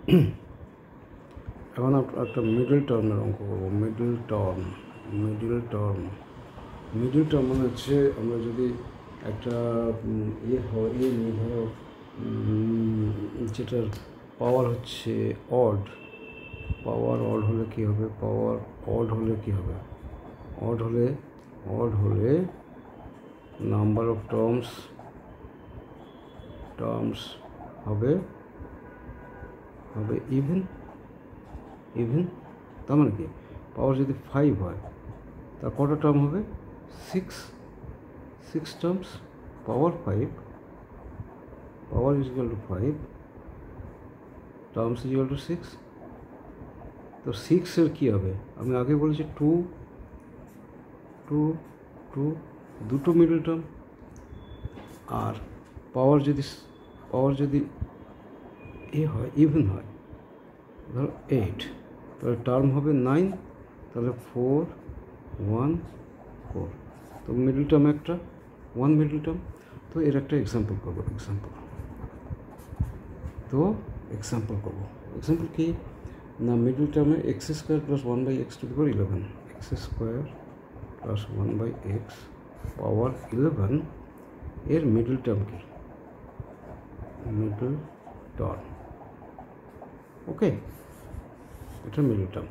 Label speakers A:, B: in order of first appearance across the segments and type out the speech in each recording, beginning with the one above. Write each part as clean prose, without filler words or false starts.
A: এখন একটা মিডল টার্মের অঙ্ক করবো। মিডল টার্ম মানে হচ্ছে আমরা যদি একটা নিই, ধরো যেটার পাওয়ার হচ্ছে অড হলে কী হবে? অড হলে নাম্বার অফ টার্মস হবে ইভেন। তার মানে কি, পাওয়ার যদি 5 হয় তার কটা টার্ম হবে? 6 terms. Power is equal to 5, terms is equal to 6। তো 6-এর কী হবে? আমি আগে বলেছি টু দুটো মিডল টার্ম। আর পাওয়ার যদি ইভেন হয়, ধরো 8, তাহলে টার্ম হবে 9, তাহলে 4 1 4। তো মিডল টার্ম একটা 1 মিডল টার্ম। তো এর একটা এক্সাম্পল করবো। এক্সাম্পল কি না, মিডল টার্মে x² + 1/x to the power 11, x² + 1/x power 11 এর মিডল টার্ম কি? Middle term. ওকে, এটা মিডল টার্ম।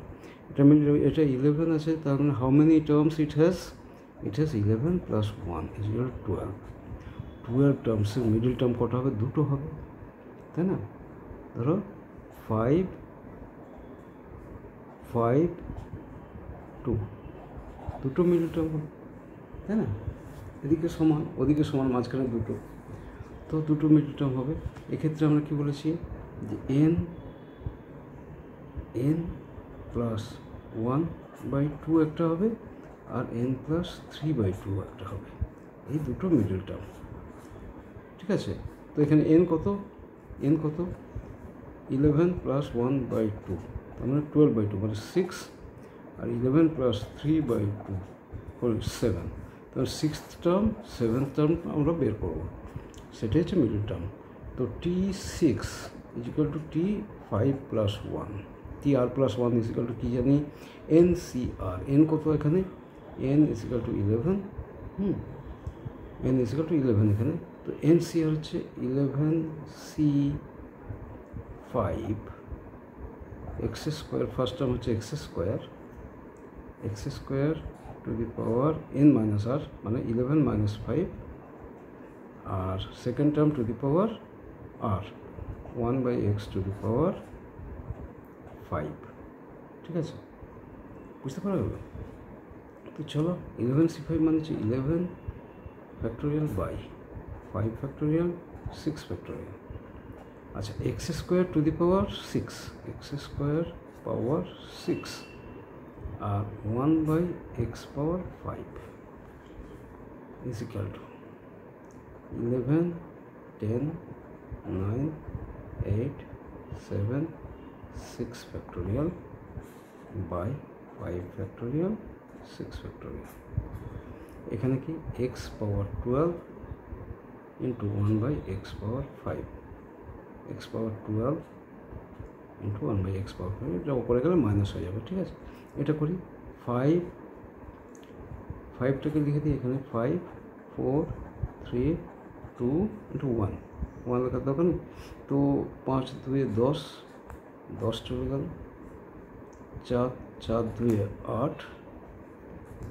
A: এটা 11 আছে, তার মানে how many terms it has? 11 + 1 = 12 টার্মসের মিডল টার্ম কটা হবে? দুটো হবে, তাই না? ধরো 5 2, দুটো মিডল টার্ম হবে, তাই না? এদিকে সমান ওদিকে সমান, মাঝখানে দুটো, তো দুটো মিডল টার্ম হবে। এক্ষেত্রে আমরা কি বলেছি যে n + 1/2 একটা হবে, আর n + 3/2 একটা হবে। এই দুটো মিডল টার্ম, ঠিক আছে? তো এখানে n কত? 11 + 1/2, তার মানে 12/2, মানে 6, আর 11 + 3/2 7। তাহলে 6th টার্ম 7th টার্ম আমরা বের করবো, সেটাই হচ্ছে মিডল টার্ম। তো T6 = T5 + 1, Tr + 1 = কী জানি? NCr। n কত এখানে? n = 11, n = 11 এখানে। তো NCr হচ্ছে 11C5 x², ফার্স্ট টার্ম হচ্ছে x² to the power n - r, মানে 11 - 5, আর second term to the power r, 1/x to the power 5। ঠিক আছে, বুঝতে পারা গেল? তো চলো, 11C5 মানে হচ্ছে 11 ফ্যাক্টোরিয়াল বাই 5 ফ্যাক্টোরিয়াল 6 ফ্যাক্টোরিয়াল। আচ্ছা, x² টু দি পাওয়ার 6, আর 1/x power 5 is equal to 11 10 9 8 7 6 factorial by 5 factorial 6 factorial। এখানে কি x পাওয়ার 12 into 1/x পাওয়ার 5, x পাওয়ার 12 into 1/x পাওয়ার 5, এটা উপরে গেলে মাইনাস হয়ে যাবে। ঠিক আছে, এটা করি। 5টাকে লিখে দিই এখানে, 5 4 3 2 into 1 লেখার দরকার নেই। তো 5 2 10, 10 চলে গেল, 4 2 8,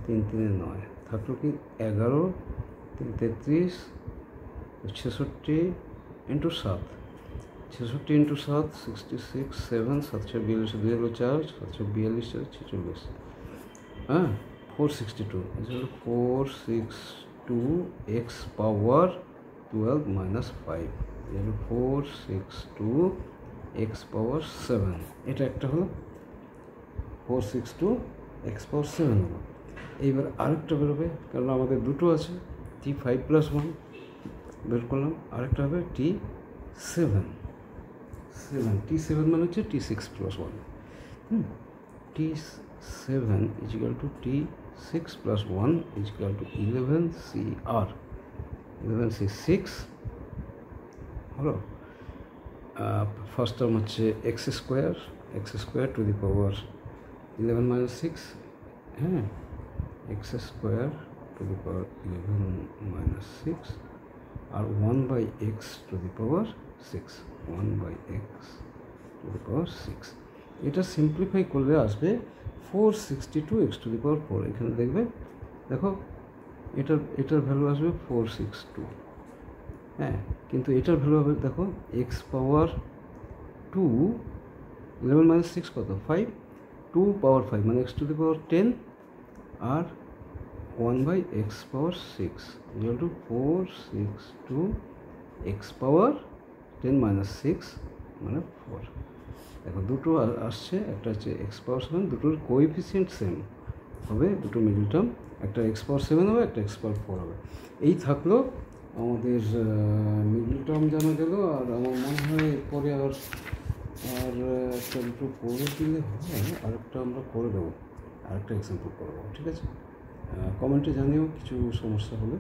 A: 3 3 9, থাকলো কি 11, 3 33, 66 into 7, 66 into 7 66 7, 742, 2 হলো 4, 742 46, হ্যাঁ 462, 462 x পাওয়ার 12 minus 5, 462 x পাওয়ার 7। এটা একটা হলো 462 x পাওয়ার 7 হলো। এইবার আরেকটা বেরোবে, কারণ আমাদের দুটো আছে, T5 + 1 বের করলাম, আরেকটা হবে T7 মানে হচ্ছে T6 + 1। T7 is equal to T6 + 1 is equal to 11CR, 11C6 হলো। ফার্স্ট টার্ম হচ্ছে x square to the power 11 minus 6, হ্যাঁ, x square to the power 11 minus 6 আর 1/x to the power 6, 1/x to the power 6। এটা simplify করলে আসবে 462x two the পাওয়ার 4। এখানে দেখো এটার ভ্যালু আসবে 462, হ্যাঁ, কিন্তু এটার ভ্যালু হবে দেখো এক্স পাওয়ার 2, 11 মাইনাস 6 কত 5, 2 পাওয়ার 5 মানে এক্স টু দি পাওয়ার 10 আর 1/x power 6 equal to 462 X power 10 minus 6 মানে 4। দেখো দুটো আসছে, একটা হচ্ছে এক্স পাওয়ার 7, দুটোর কোএফিসিয়েন্ট সেম হবে, দুটো মিডল টার্ম, একটা এক্স পাওয়ার 7 হবে, একটা এক্স পাওয়ার 4 হবে। এই থাকলো আমাদের মিডল টার্ম জানা গেল। আর আমার মনে হয় পরে আর একটা দুটো করে দিলে হয়, আরেকটা আমরা করে দেবো, আরেকটা এক্সাম্পল করে দেবো, ঠিক আছে? কমেন্টে জানিও কিছু সমস্যা হলে।